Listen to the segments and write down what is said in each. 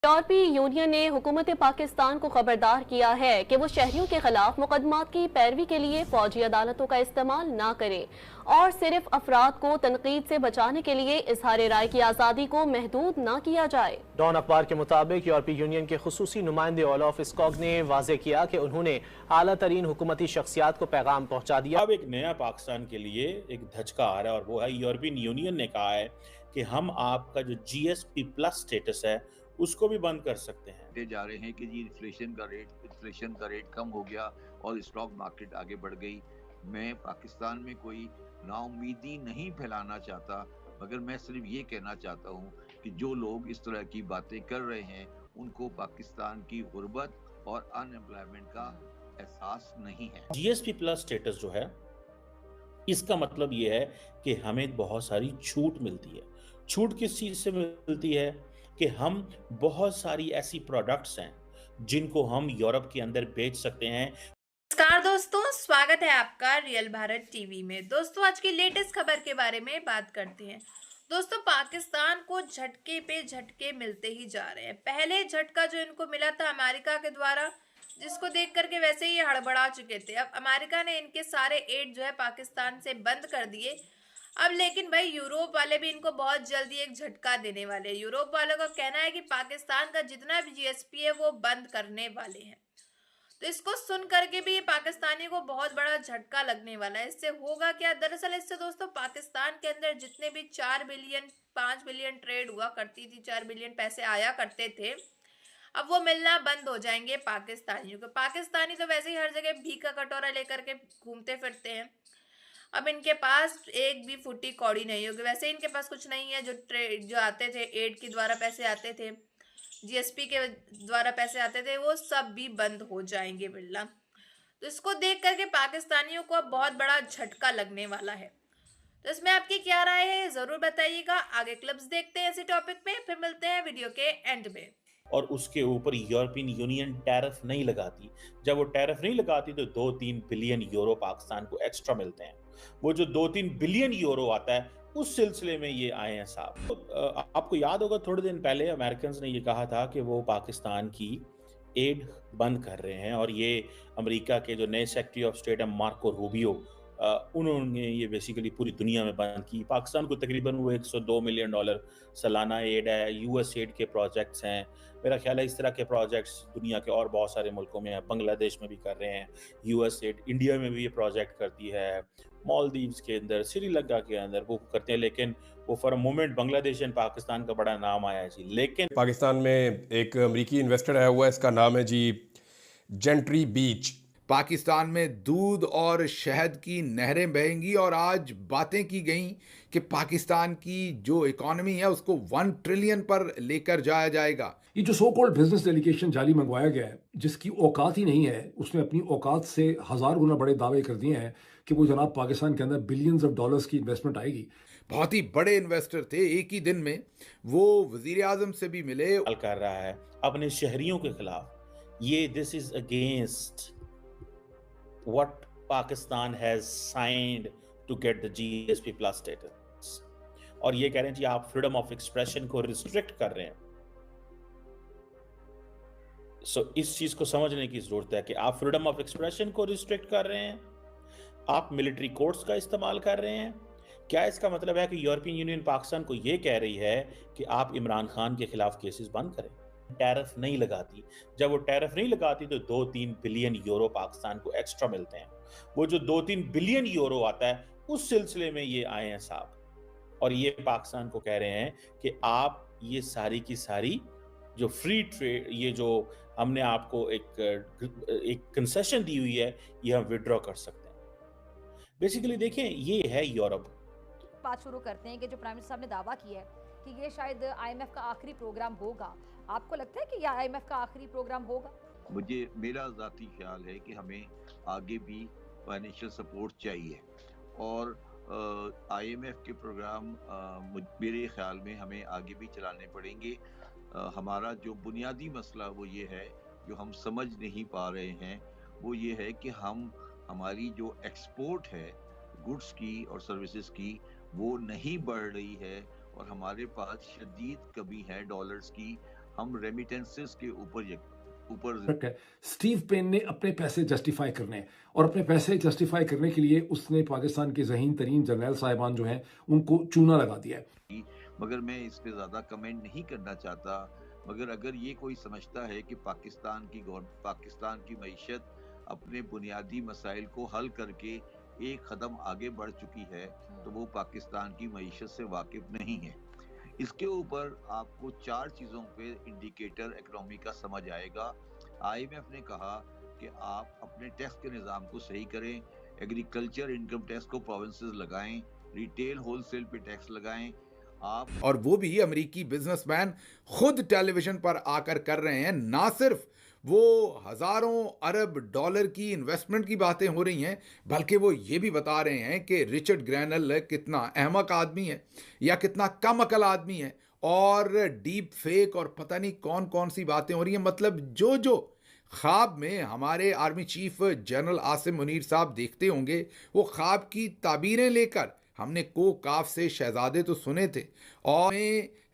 यूरोपीय यूनियन ने हुकूमत पाकिस्तान को खबरदार किया है कि वो शहरियों के खिलाफ मुकदमात की पैरवी के लिए फौजी अदालतों का इस्तेमाल न करे और सिर्फ अफराद को तनकीद से बचाने के लिए इजहार राय की आज़ादी को महदूद न किया जाए। डॉन अखबार के मुताबिक यूरोपीय यूनियन के खुसूसी नुमाइंदे ओलाफ स्कॉग ने वाजे किया कि उन्होंने आला तरीन हुकूमती शख्सियात को पैगाम पहुंचा दिया। अब एक नया पाकिस्तान के लिए एक धचका आ रहा है और वो है यूरोपियन यूनियन ने कहा है कि हम आपका जो GSP+ स्टेटस है उसको भी बंद कर सकते हैं। जा रहे हैं कि जी इन्फ्लेशन का रेट कम हो गया और स्टॉक मार्केट आगे बढ़ गई। मैं पाकिस्तान में कोई नाउमीदी नहीं फैलाना चाहता, मगर मैं सिर्फ ये कहना चाहता हूँ कि जो लोग इस तरह की बातें कर रहे हैं उनको पाकिस्तान की गुर्बत और अनएम्प्लॉयमेंट का एहसास नहीं है। GSP+ स्टेटस जो है इसका मतलब ये है कि हमें बहुत सारी छूट मिलती है। छूट किस चीज से मिलती है कि हम बहुत सारी ऐसी प्रोडक्ट्स हैं जिनको हम यूरोप के अंदर बेच सकते हैं। नमस्कार दोस्तों, स्वागत है आपका रियल भारत टीवी में। दोस्तों, आज की लेटेस्ट खबर के बारे में बात करते हैं। दोस्तों, पाकिस्तान को झटके पे झटके मिलते ही जा रहे हैं। पहले झटका जो इनको मिला था अमेरिका के द्वारा, जिसको देख करके वैसे ही हड़बड़ा चुके थे। अब अमेरिका ने इनके सारे एड जो है पाकिस्तान से बंद कर दिए। अब लेकिन भाई यूरोप वाले भी इनको बहुत जल्दी एक झटका देने वाले हैं। यूरोप वालों का कहना है कि पाकिस्तान का जितना भी GSP है वो बंद करने वाले हैं। तो इसको सुन करके भी पाकिस्तानी को बहुत बड़ा झटका लगने वाला है। इससे होगा क्या? दरअसल इससे दोस्तों पाकिस्तान के अंदर जितने भी 4 बिलियन 5 बिलियन ट्रेड हुआ करती थी, 4 बिलियन पैसे आया करते थे, अब वो मिलना बंद हो जाएंगे पाकिस्तानियों को। पाकिस्तानी तो वैसे ही हर जगह भीख का कटोरा लेकर के घूमते फिरते हैं। अब इनके पास एक भी फुट्टी कौड़ी नहीं होगी। वैसे इनके पास कुछ नहीं है। जो आते थे एड के द्वारा पैसे आते थे, GSP के द्वारा पैसे आते थे, वो सब भी बंद हो जाएंगे बिल्ला। तो इसको देख करके पाकिस्तानियों को अब बहुत बड़ा झटका लगने वाला है। तो इसमें आपकी क्या राय है जरूर बताइएगा। आगे क्लिप्स देखते हैं इसी टॉपिक पे, फिर मिलते हैं वीडियो के एंड में। और उसके ऊपर यूरोपियन यूनियन टैरिफ नहीं लगाती। जब वो टैरिफ नहीं लगाती तो 2-3 बिलियन यूरो पाकिस्तान को एक्स्ट्रा मिलते हैं। वो जो 2-3 बिलियन यूरो आता है उस सिलसिले में ये आए हैं साहब। तो आपको याद होगा थोड़े दिन पहले अमेरिकन ने ये कहा था कि वो पाकिस्तान की एड बंद कर रहे हैं और ये अमेरिका के जो नए सेक्रेटरी ऑफ स्टेट है मार्को रूबियो, उन्होंने ये बेसिकली पूरी दुनिया में बंद की। पाकिस्तान को तकरीबन वो $102 मिलियन सालाना एड है। US एड के प्रोजेक्ट्स हैं। मेरा ख्याल है इस तरह के प्रोजेक्ट्स दुनिया के और बहुत सारे मुल्कों में हैं। बांग्लादेश में भी कर रहे हैं US एड, इंडिया में भी ये प्रोजेक्ट करती है, मालदीव्स के अंदर, श्रीलंका के अंदर वो करते हैं। लेकिन वो for a moment Bangladesh and Pakistan का बड़ा नाम आया जी। लेकिन पाकिस्तान में एक अमेरिकी इन्वेस्टर आया हुआ है, इसका नाम है जी जेंट्री बीच। पाकिस्तान में दूध और शहद की नहरें बहेंगी और आज बातें की गई कि पाकिस्तान की जो इकॉनमी है उसको 1 ट्रिलियन पर लेकर जाया जाएगा। ये जो सो कॉल्ड बिजनेस डेलीगेशन जाली मंगवाया गया है, जिसकी औकात ही नहीं है, उसने अपनी औकात से 1000 गुना बड़े दावे कर दिए हैं कि वो जनाब पाकिस्तान के अंदर बिलियंस ऑफ डॉलर्स की इन्वेस्टमेंट आएगी। बहुत ही बड़े इन्वेस्टर थे। एक ही दिन में वो वजीर आजम से भी मिले। कर रहा है अपने शहरियों के खिलाफ। ये this is against what Pakistan has signed to get the GSP+ status। और ये कह रहे हैं जी आप फ्रीडम ऑफ एक्सप्रेशन को रिस्ट्रिक्ट कर रहे हैं। इस चीज को समझने की जरूरत है कि आप फ्रीडम ऑफ एक्सप्रेशन को रिस्ट्रिक्ट कर रहे हैं, आप मिलिट्री कोर्ट्स का इस्तेमाल कर रहे हैं। क्या इसका मतलब है कि यूरोपियन यूनियन पाकिस्तान को ये कह रही है कि आप इमरान खान के खिलाफ केसेस बंद करें? टैरिफ नहीं लगाती। जब वो टैरिफ नहीं लगाती तो 2-3 बिलियन यूरो पाकिस्तान को एक्स्ट्रा मिलते हैं। वो जो 2-3 बिलियन यूरो आता है उस सिलसिले में ये आए हैं साहब। और ये पाकिस्तान को कह रहे हैं कि आप ये सारी की सारी जो फ्री ट्रेड, ये जो हमने आपको एक कंसेशन दी हुई है, ये हम विड्रॉ कर सकते हैं। बेसिकली देखें, ये है यूरोप। बात शुरू करते हैं कि जो प्राइम मिनिस्टर साहब ने दावा किया है कि ये शायद IMF का आखिरी प्रोग्राम होगा। आपको लगता है कि यह IMF का आखिरी प्रोग्राम होगा? मेरा ज़ाती ख्याल है कि हमें आगे भी फाइनेंशियल सपोर्ट चाहिए और IMF के प्रोग्राम मेरे ख्याल में हमें आगे भी चलाने पड़ेंगे। हमारा जो बुनियादी मसला वो ये है, जो हम समझ नहीं पा रहे हैं, वो ये है कि हमारी जो एक्सपोर्ट है गुड्स की और सर्विसेज की, वो नहीं बढ़ रही है और हमारे पास शदीद कमी है डॉलर्स की। हम रेमिटेंसेस के ऊपर है। स्टीव पेन ने अपने पैसे जस्टिफाई करने हैं और अपने पैसे जस्टिफाई करने के लिए उसने पाकिस्तान के ज़हीन तरीन जर्नल साहिबान जो हैं उनको चूना लगा दिया है। मगर मैं इस पे ज़्यादा कमेंट नहीं करना चाहता। मगर अगर ये कोई समझता है कि पाकिस्तान की मईशत अपने बुनियादी मसाइल को हल करके एक कदम आगे बढ़ चुकी है, तो वो पाकिस्तान की मईशत से वाकिफ नहीं है। इसके ऊपर आपको 4 चीज़ों पे इंडिकेटर इकोनॉमी का समझ आएगा। IMF ने कहा कि आप अपने टैक्स के निज़ाम को सही करें, एग्रीकल्चर इनकम टैक्स को प्रोविंसेस लगाएं, रिटेल होलसेल पे टैक्स लगाएं। आप और वो भी अमेरिकी बिजनेसमैन खुद टेलीविजन पर आकर कर रहे हैं। ना सिर्फ वो हजारों अरब डॉलर की इन्वेस्टमेंट की बातें हो रही हैं, बल्कि वो ये भी बता रहे हैं कि रिचर्ड ग्रैनल कितना अहमक आदमी है या कितना कम अकल आदमी है, और डीप फेक और पता नहीं कौन कौन सी बातें हो रही हैं। मतलब जो ख्वाब में हमारे army chief general Asim Munir साहब देखते होंगे, वो ख्वाब की ताबीरें लेकर हमने को काफ से शहजादे तो सुने थे और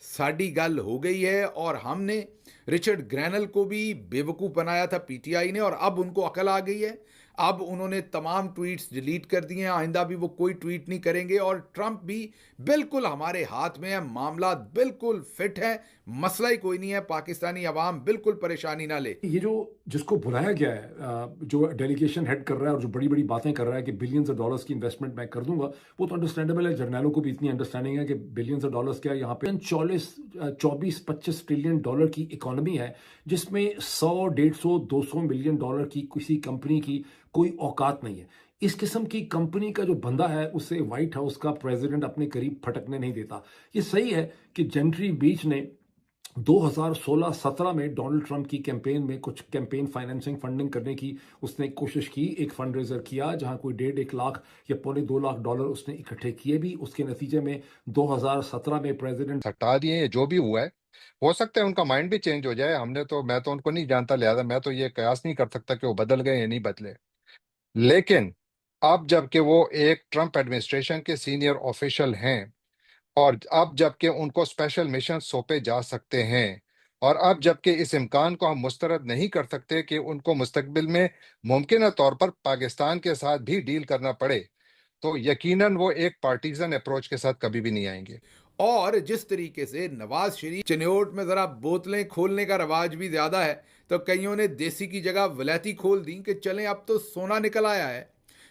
साड़ी गल हो गई है, और हमने रिचर्ड ग्रैनल को भी बेवकूफ़ बनाया था PTI ने, और अब उनको अकल आ गई है। अब उन्होंने तमाम ट्वीट्स डिलीट कर दिए हैं, आइंदा भी वो कोई ट्वीट नहीं करेंगे। और ट्रंप भी बिल्कुल हमारे हाथ में है, मामला बिल्कुल फिट है, मसला ही कोई नहीं है। पाकिस्तानी अवाम बिल्कुल परेशानी ना ले। ये जो जिसको बुलाया गया है, जो डेलीगेशन हेड कर रहा है और जो बड़ी बड़ी बातें कर रहा है कि बिलियंस ऑफ डॉलर्स की इन्वेस्टमेंट मैं कर दूंगा, वो तो अंडरस्टैंडेबल है। जर्नलों को भी इतनी अंडरस्टैंडिंग है कि बिलियंस ऑफ डॉलर्स क्या है। यहाँ पे 24-25 ट्रिलियन डॉलर की इकोनॉमी है, जिसमें 100, 150, 200 मिलियन डॉलर की किसी कंपनी की कोई औकात नहीं है। इस किस्म की कंपनी का जो बंदा है, उसे व्हाइट हाउस का प्रेसिडेंट अपने करीब फटकने नहीं देता। ये सही है कि जेंट्री बीच ने 2016-17 में डोनाल्ड ट्रंप की कैंपेन में कुछ कैंपेन फाइनेंसिंग फंडिंग करने की उसने कोशिश की, एक फंड रेजर किया जहां कोई 1.5 लाख या $2 लाख उसने इकट्ठे किए भी। उसके नतीजे में 2017 में प्रेसिडेंट हटा दिए। जो भी हुआ है, हो सकता है उनका माइंड भी चेंज हो जाए। मैं तो उनको नहीं जानता, लिहाजा मैं तो ये कयास नहीं कर सकता कि वो बदल गए या नहीं बदले। लेकिन अब जबकि वो एक ट्रंप एडमिनिस्ट्रेशन के सीनियर ऑफिशियल हैं, और अब जबकि उनको स्पेशल मिशन सौंपे जा सकते हैं, और अब जबकि इस इम्कान को हम मुस्तरद नहीं कर सकते कि उनको मुस्तकबिल में मुमकिन तौर पर पाकिस्तान के साथ भी डील करना पड़े, तो यकीनन वो एक पार्टीजन अप्रोच के साथ कभी भी नहीं आएंगे। और जिस तरीके से नवाज शरीफ चिन्योट में ज़रा बोतलें खोलने का रवाज भी ज़्यादा है, तो कईयों ने देसी की जगह वलैती खोल दी कि चलें अब तो सोना निकल आया है,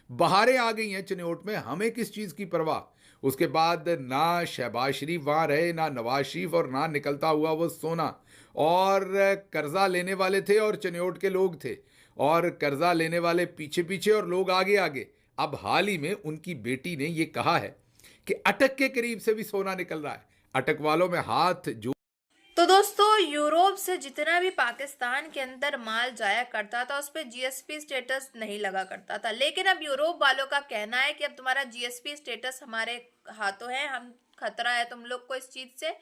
बहारें आ गई हैं चिन्योट में, हमें किस चीज़ की परवाह। उसके बाद ना शहबाज शरीफ वहाँ रहे, ना नवाज शरीफ, और ना निकलता हुआ वो सोना। और कर्जा लेने वाले थे और चिन्योट के लोग थे, और कर्जा लेने वाले पीछे पीछे और लोग आगे आगे। अब हाल ही में उनकी बेटी ने ये कहा है कि अटक के करीब से भी सोना निकल रहा है, अटक वालों में हाथ जो। तो दोस्तों, यूरोप से जितना भी पाकिस्तान के अंदर माल जाया करता था, उस पर GSP स्टेटस नहीं लगा करता था। लेकिन अब यूरोप वालों का कहना है कि अब तुम्हारा GSP स्टेटस हमारे हाथों है, हम खतरा है तुम लोग को इस चीज से,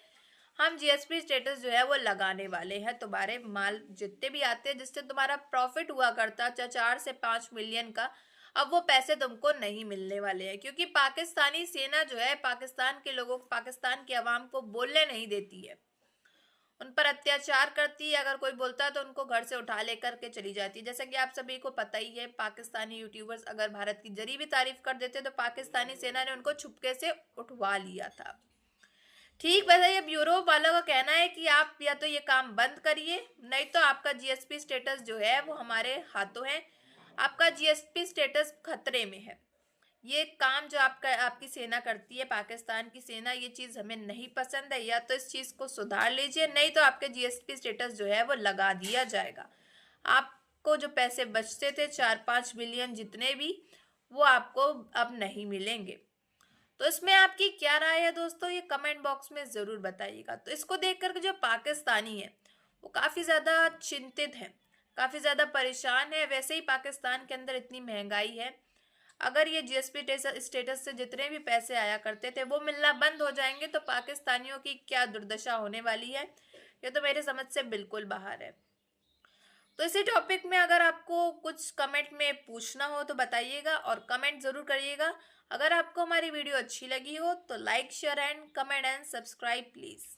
हम GSP स्टेटस जो है वो लगाने वाले हैं। तुम्हारे माल जितने भी आते हैं, जिससे तुम्हारा प्रॉफिट हुआ करता 4 से 5 मिलियन का, अब वो पैसे तुमको नहीं मिलने वाले हैं, क्योंकि पाकिस्तानी सेना जो है पाकिस्तान के लोगों को, पाकिस्तान की आवाम को बोलने नहीं देती है, उन पर अत्याचार करती है। अगर कोई बोलता है तो उनको घर से उठा लेकर के चली जाती है। जैसा कि आप सभी को पता ही है, पाकिस्तानी यूट्यूबर्स अगर भारत की जरी भी तारीफ कर देते तो पाकिस्तानी सेना ने उनको छुपके से उठवा लिया था। ठीक वैसे ही अब यूरोप वालों का कहना है कि आप या तो ये काम बंद करिए, नहीं तो आपका GSP स्टेटस जो है वो हमारे हाथों है, आपका GSP स्टेटस खतरे में है। ये काम जो आपकी सेना करती है, पाकिस्तान की सेना, ये चीज़ हमें नहीं पसंद है, या तो इस चीज़ को सुधार लीजिए, नहीं तो आपके GSP स्टेटस जो है वो लगा दिया जाएगा। आपको जो पैसे बचते थे 4-5 बिलियन जितने भी, वो आपको अब नहीं मिलेंगे। तो इसमें आपकी क्या राय है दोस्तों, ये कमेंट बॉक्स में ज़रूर बताइएगा। तो इसको देख करके जो पाकिस्तानी है वो काफ़ी ज़्यादा चिंतित है, काफ़ी ज़्यादा परेशान है। वैसे ही पाकिस्तान के अंदर इतनी महंगाई है, अगर ये GSP स्टेटस से जितने भी पैसे आया करते थे वो मिलना बंद हो जाएंगे तो पाकिस्तानियों की क्या दुर्दशा होने वाली है, ये तो मेरे समझ से बिल्कुल बाहर है। तो इसी टॉपिक में अगर आपको कुछ कमेंट में पूछना हो तो बताइएगा और कमेंट ज़रूर करिएगा। अगर आपको हमारी वीडियो अच्छी लगी हो तो like, share and comment and subscribe please.